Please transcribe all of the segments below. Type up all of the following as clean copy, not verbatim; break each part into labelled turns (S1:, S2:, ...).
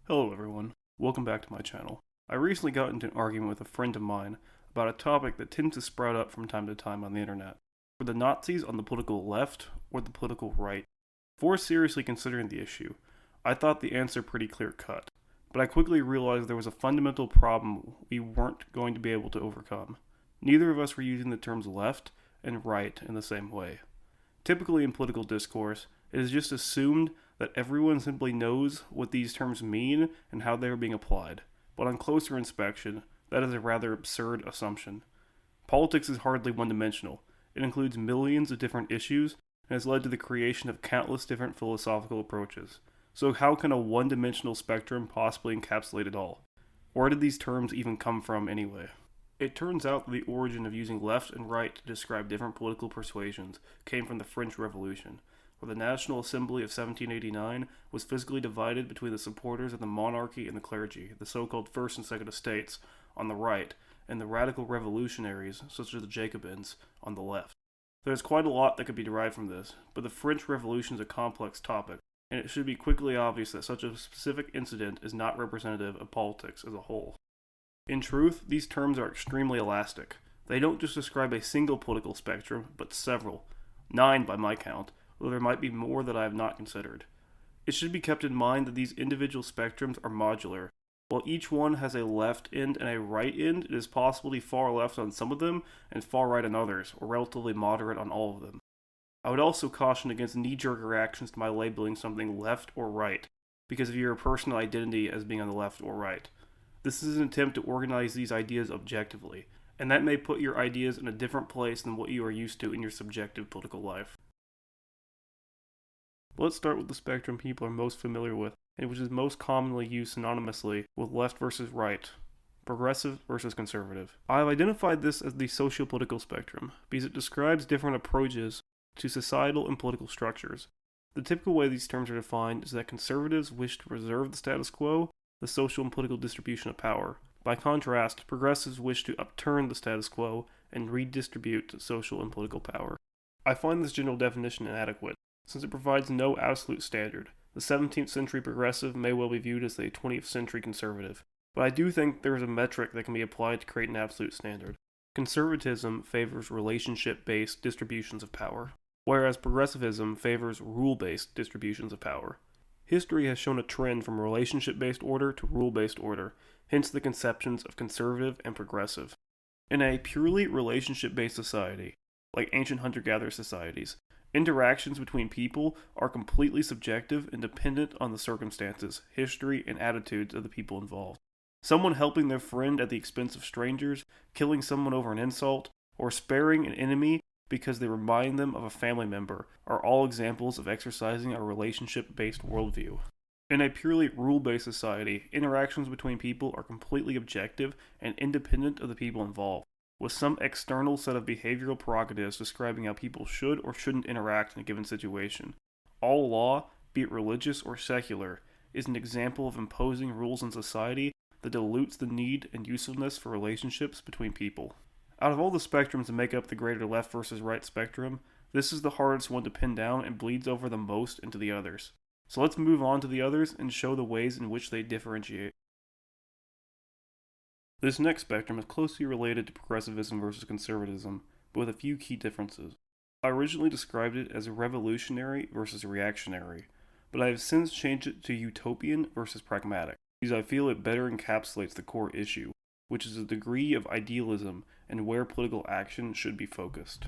S1: Hello everyone, welcome back to my channel. I recently got into an argument with a friend of mine about a topic that tends to sprout up from time to time on the internet. Were the Nazis on the political left or the political right? Before seriously considering the issue, I thought the answer pretty clear cut, but I quickly realized there was a fundamental problem we weren't going to be able to overcome. Neither of us were using the terms left and right in the same way. Typically in political discourse, it is just assumed that everyone simply knows what these terms mean and how they are being applied, but on closer inspection, that is a rather absurd assumption. Politics is hardly one dimensional, it includes millions of different issues and has led to the creation of countless different philosophical approaches. So, how can a one dimensional spectrum possibly encapsulate it all? Where did these terms even come from anyway? It turns out that the origin of using left and right to describe different political persuasions came from the French Revolution, where the National Assembly of 1789 was physically divided between the supporters of the monarchy and the clergy, the so-called First and Second Estates, on the right, and the radical revolutionaries, such as the Jacobins, on the left. There's quite a lot that could be derived from this, but the French Revolution is a complex topic, and it should be quickly obvious that such a specific incident is not representative of politics as a whole. In truth, these terms are extremely elastic. They don't just describe a single political spectrum, but several. 9 by my count, though there might be more that I have not considered. It should be kept in mind that these individual spectrums are modular. While each one has a left end and a right end, it is possible to be far left on some of them and far right on others, or relatively moderate on all of them. I would also caution against knee-jerk reactions to my labeling something left or right, because of your personal identity as being on the left or right. This is an attempt to organize these ideas objectively, and that may put your ideas in a different place than what you are used to in your subjective political life. Let's start with the spectrum people are most familiar with, and which is most commonly used synonymously with left versus right, progressive versus conservative. I have identified this as the socio-political spectrum, because it describes different approaches to societal and political structures. The typical way these terms are defined is that conservatives wish to preserve the status quo, the social and political distribution of power. By contrast, progressives wish to upturn the status quo and redistribute social and political power. I find this general definition inadequate, since it provides no absolute standard. The 17th century progressive may well be viewed as the 20th century conservative, but I do think there is a metric that can be applied to create an absolute standard. Conservatism favors relationship-based distributions of power, whereas progressivism favors rule-based distributions of power. History has shown a trend from relationship-based order to rule-based order, hence the conceptions of conservative and progressive. In a purely relationship-based society, like ancient hunter-gatherer societies, interactions between people are completely subjective and dependent on the circumstances, history, and attitudes of the people involved. Someone helping their friend at the expense of strangers, killing someone over an insult, or sparing an enemy because they remind them of a family member are all examples of exercising a relationship-based worldview. In a purely rule-based society, interactions between people are completely objective and independent of the people involved, with some external set of behavioral prerogatives describing how people should or shouldn't interact in a given situation. All law, be it religious or secular, is an example of imposing rules in society that dilutes the need and usefulness for relationships between people. Out of all the spectrums that make up the greater left versus right spectrum, this is the hardest one to pin down and bleeds over the most into the others. So let's move on to the others and show the ways in which they differentiate. This next spectrum is closely related to progressivism versus conservatism, but with a few key differences. I originally described it as revolutionary versus reactionary, but I have since changed it to utopian versus pragmatic, because I feel it better encapsulates the core issue, which is the degree of idealism and where political action should be focused.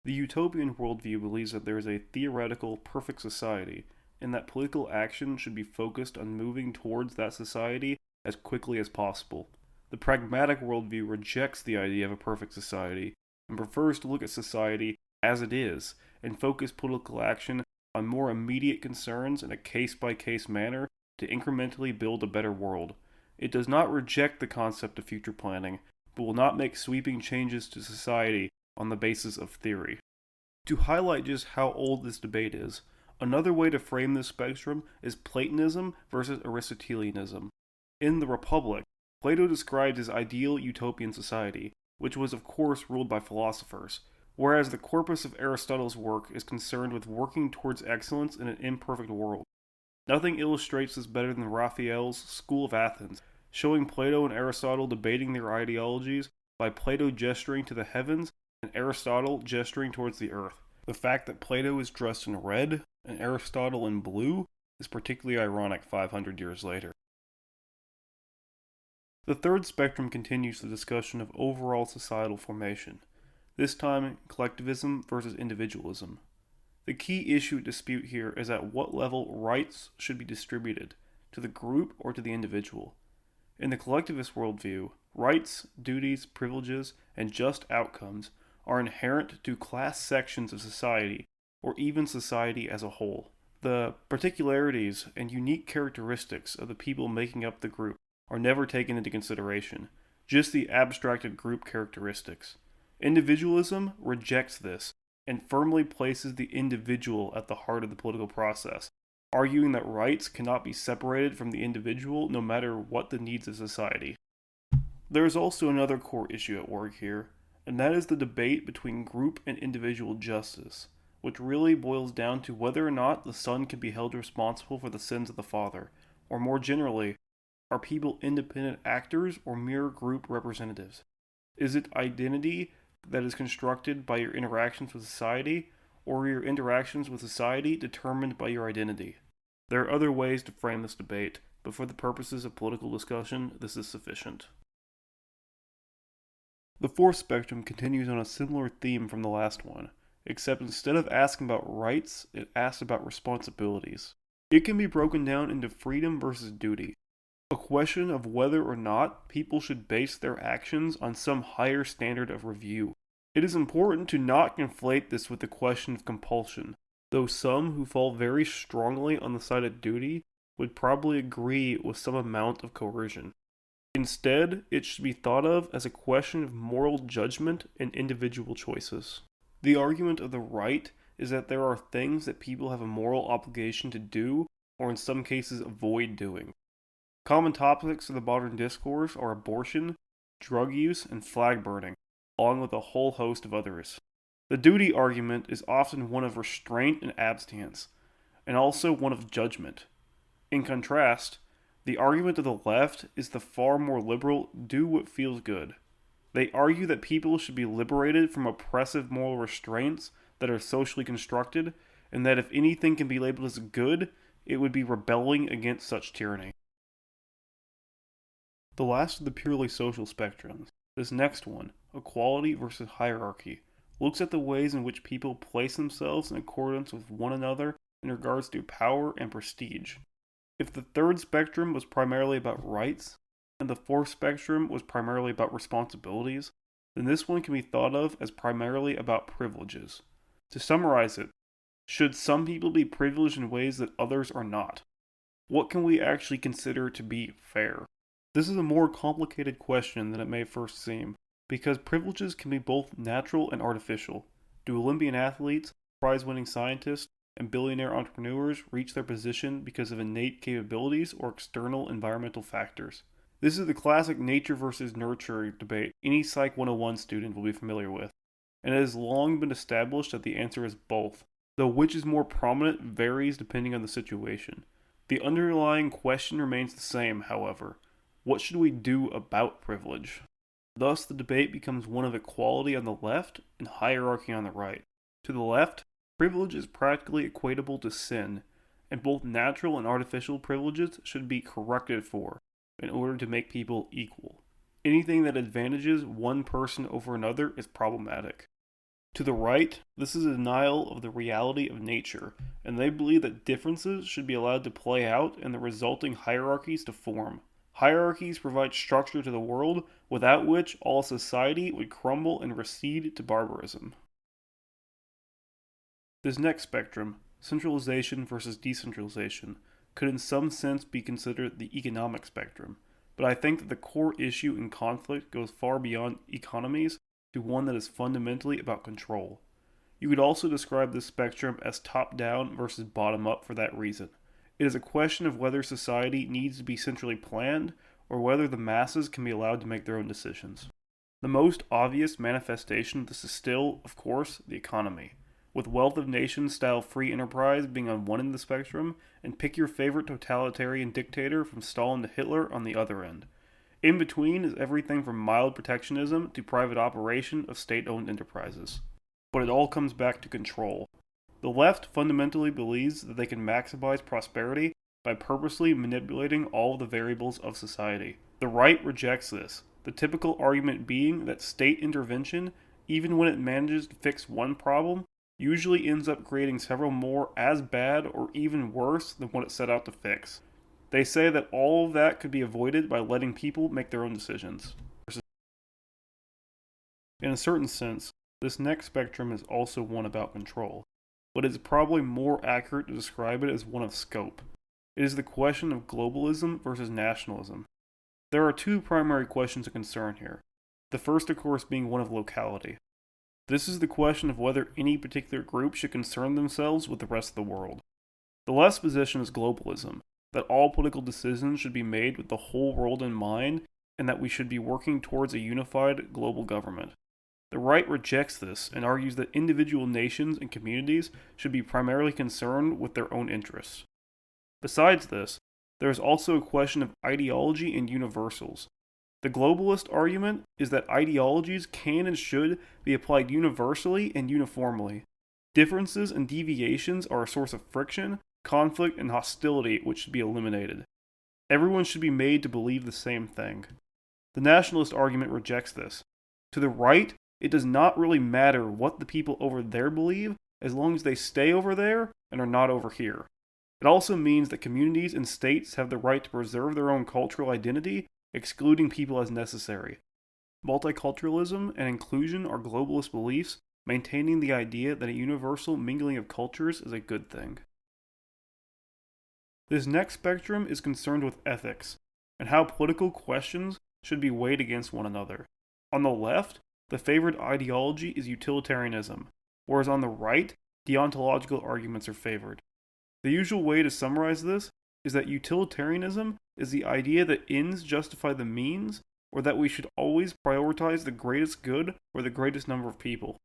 S1: The utopian worldview believes that there is a theoretical perfect society, and that political action should be focused on moving towards that society as quickly as possible. The pragmatic worldview rejects the idea of a perfect society, and prefers to look at society as it is, and focus political action on more immediate concerns in a case-by-case manner to incrementally build a better world. It does not reject the concept of future planning, but will not make sweeping changes to society on the basis of theory. To highlight just how old this debate is, another way to frame this spectrum is Platonism versus Aristotelianism. In The Republic, Plato described his ideal utopian society, which was of course ruled by philosophers, whereas the corpus of Aristotle's work is concerned with working towards excellence in an imperfect world. Nothing illustrates this better than Raphael's School of Athens, showing Plato and Aristotle debating their ideologies by Plato gesturing to the heavens and Aristotle gesturing towards the earth. The fact that Plato is dressed in red and Aristotle in blue is particularly ironic 500 years later. The third spectrum continues the discussion of overall societal formation, this time collectivism versus individualism. The key issue at dispute here is at what level rights should be distributed, to the group or to the individual. In the collectivist worldview, rights, duties, privileges, and just outcomes are inherent to class sections of society, or even society as a whole. The particularities and unique characteristics of the people making up the group are never taken into consideration, just the abstracted group characteristics. Individualism rejects this and firmly places the individual at the heart of the political process, arguing that rights cannot be separated from the individual no matter what the needs of society. There is also another core issue at work here, and that is the debate between group and individual justice, which really boils down to whether or not the son can be held responsible for the sins of the father, or more generally, are people independent actors or mere group representatives? Is it identity that is constructed by your interactions with society, or are your interactions with society determined by your identity? There are other ways to frame this debate, but for the purposes of political discussion, this is sufficient. The fourth spectrum continues on a similar theme from the last one, except instead of asking about rights, it asks about responsibilities. It can be broken down into freedom versus duty, a question of whether or not people should base their actions on some higher standard of review. It is important to not conflate this with the question of compulsion, though some who fall very strongly on the side of duty would probably agree with some amount of coercion. Instead, it should be thought of as a question of moral judgment and individual choices. The argument of the right is that there are things that people have a moral obligation to do, or in some cases avoid doing. Common topics of the modern discourse are abortion, drug use, and flag burning, along with a whole host of others. The duty argument is often one of restraint and abstinence, and also one of judgment. In contrast, the argument of the left is the far more liberal do what feels good. They argue that people should be liberated from oppressive moral restraints that are socially constructed, and that if anything can be labeled as good, it would be rebelling against such tyranny. The last of the purely social spectrums, this next one, equality versus hierarchy, looks at the ways in which people place themselves in accordance with one another in regards to power and prestige. If the third spectrum was primarily about rights, and the fourth spectrum was primarily about responsibilities, then this one can be thought of as primarily about privileges. To summarize it, should some people be privileged in ways that others are not? What can we actually consider to be fair? This is a more complicated question than it may first seem, because privileges can be both natural and artificial. Do Olympian athletes, prize-winning scientists, and billionaire entrepreneurs reach their position because of innate capabilities or external environmental factors? This is the classic nature versus nurture debate any Psych 101 student will be familiar with, and it has long been established that the answer is both, though which is more prominent varies depending on the situation. The underlying question remains the same, however. What should we do about privilege? Thus, the debate becomes one of equality on the left and hierarchy on the right. To the left, privilege is practically equatable to sin, and both natural and artificial privileges should be corrected for in order to make people equal. Anything that advantages one person over another is problematic. To the right, this is a denial of the reality of nature, and they believe that differences should be allowed to play out and the resulting hierarchies to form. Hierarchies provide structure to the world, without which all society would crumble and recede to barbarism. This next spectrum, centralization versus decentralization, could in some sense be considered the economic spectrum, but I think that the core issue in conflict goes far beyond economies to one that is fundamentally about control. You could also describe this spectrum as top-down versus bottom-up for that reason. It is a question of whether society needs to be centrally planned or whether the masses can be allowed to make their own decisions. The most obvious manifestation of this is still, of course, the economy. with wealth of nations style free enterprise being on one end of the spectrum, and pick your favorite totalitarian dictator from Stalin to Hitler on the other end. In between is everything from mild protectionism to private operation of state-owned enterprises. But it all comes back to control. The left fundamentally believes that they can maximize prosperity by purposely manipulating all of the variables of society. The right rejects this, the typical argument being that state intervention, even when it manages to fix one problem, usually ends up creating several more as bad or even worse than what it set out to fix. They say that all of that could be avoided by letting people make their own decisions. In a certain sense, this next spectrum is also one about control, but it is probably more accurate to describe it as one of scope. It is the question of globalism versus nationalism. There are two primary questions of concern here. The first, of course, being one of locality. This is the question of whether any particular group should concern themselves with the rest of the world. The left's position is globalism, that all political decisions should be made with the whole world in mind, and that we should be working towards a unified global government. The right rejects this and argues that individual nations and communities should be primarily concerned with their own interests. Besides this, there is also a question of ideology and universals. The globalist argument is that ideologies can and should be applied universally and uniformly. Differences and deviations are a source of friction, conflict, and hostility which should be eliminated. Everyone should be made to believe the same thing. The nationalist argument rejects this. To the right, it does not really matter what the people over there believe as long as they stay over there and are not over here. It also means that communities and states have the right to preserve their own cultural identity, excluding people as necessary. Multiculturalism and inclusion are globalist beliefs, maintaining the idea that a universal mingling of cultures is a good thing. This next spectrum is concerned with ethics, and how political questions should be weighed against one another. On the left, the favored ideology is utilitarianism, whereas on the right, deontological arguments are favored. The usual way to summarize this is that utilitarianism is the idea that ends justify the means, or that we should always prioritize the greatest good or the greatest number of people.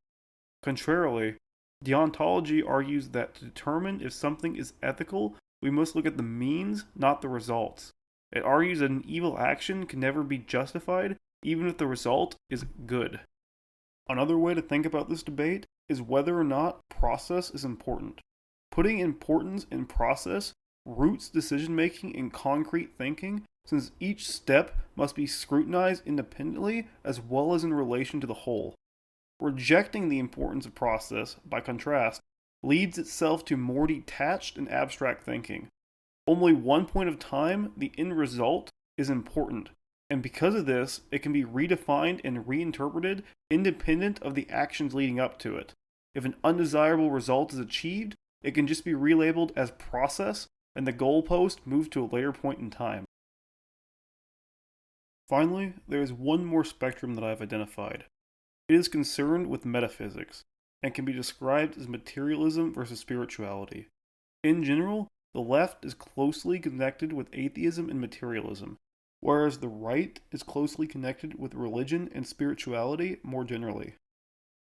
S1: Contrarily, deontology argues that to determine if something is ethical, we must look at the means, not the results. It argues that an evil action can never be justified, even if the result is good. Another way to think about this debate is whether or not process is important. Putting importance in process roots decision-making in concrete thinking, since each step must be scrutinized independently as well as in relation to the whole. Rejecting the importance of process, by contrast, leads itself to more detached and abstract thinking. Only one point of time, the end result, is important, and because of this, it can be redefined and reinterpreted independent of the actions leading up to it. If an undesirable result is achieved, it can just be relabeled as process, and the goalpost moved to a later point in time. Finally, there is one more spectrum that I have identified. It is concerned with metaphysics, and can be described as materialism versus spirituality. In general, the left is closely connected with atheism and materialism, whereas the right is closely connected with religion and spirituality more generally.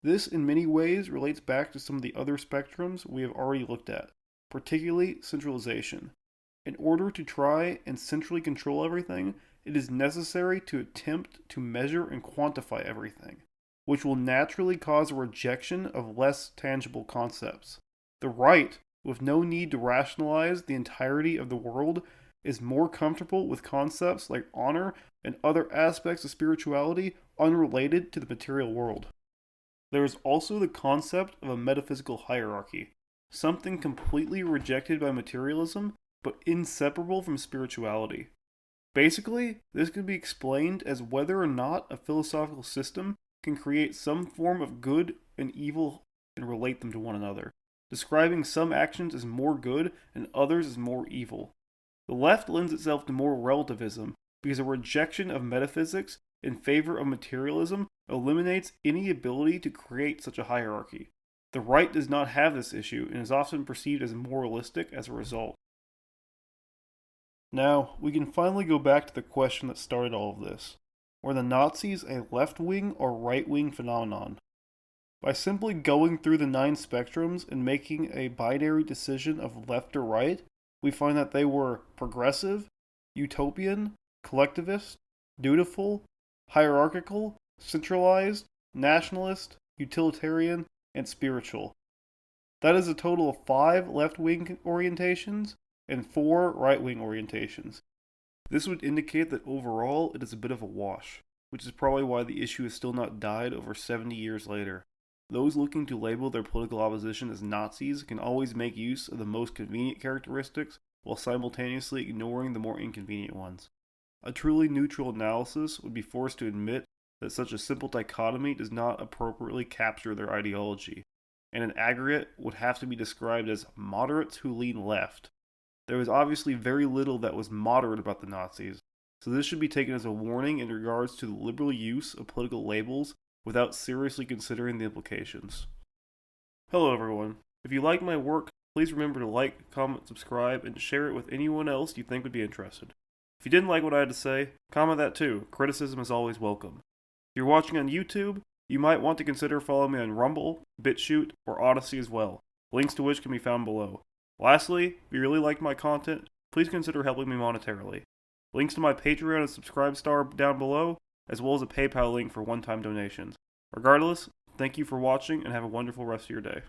S1: This in many ways relates back to some of the other spectrums we have already looked at, particularly centralization. In order to try and centrally control everything, it is necessary to attempt to measure and quantify everything, which will naturally cause a rejection of less tangible concepts. The right, with no need to rationalize the entirety of the world, is more comfortable with concepts like honor and other aspects of spirituality unrelated to the material world. There is also the concept of a metaphysical hierarchy, something completely rejected by materialism, but inseparable from spirituality. Basically, this can be explained as whether or not a philosophical system can create some form of good and evil and relate them to one another, describing some actions as more good and others as more evil. The left lends itself to more relativism because a rejection of metaphysics in favor of materialism eliminates any ability to create such a hierarchy. The right does not have this issue and is often perceived as moralistic as a result. Now, we can finally go back to the question that started all of this. Were the Nazis a left-wing or right-wing phenomenon? By simply going through the 9 spectrums and making a binary decision of left or right, we find that they were progressive, utopian, collectivist, dutiful, hierarchical, centralized, nationalist, utilitarian, and spiritual. That is a total of 5 left-wing orientations and 4 right-wing orientations. This would indicate that overall it is a bit of a wash, which is probably why the issue has still not died over 70 years later. Those looking to label their political opposition as Nazis can always make use of the most convenient characteristics while simultaneously ignoring the more inconvenient ones. A truly neutral analysis would be forced to admit that such a simple dichotomy does not appropriately capture their ideology, and an aggregate would have to be described as moderates who lean left. There was obviously very little that was moderate about the Nazis, so this should be taken as a warning in regards to the liberal use of political labels without seriously considering the implications. Hello everyone. If you like my work, please remember to like, comment, subscribe, and share it with anyone else you think would be interested. If you didn't like what I had to say, comment that too. Criticism is always welcome. If you're watching on YouTube, you might want to consider following me on Rumble, BitChute, or Odyssey as well, links to which can be found below. Lastly, if you really like my content, please consider helping me monetarily. Links to my Patreon and Subscribe Star down below, as well as a PayPal link for one-time donations. Regardless, thank you for watching and have a wonderful rest of your day.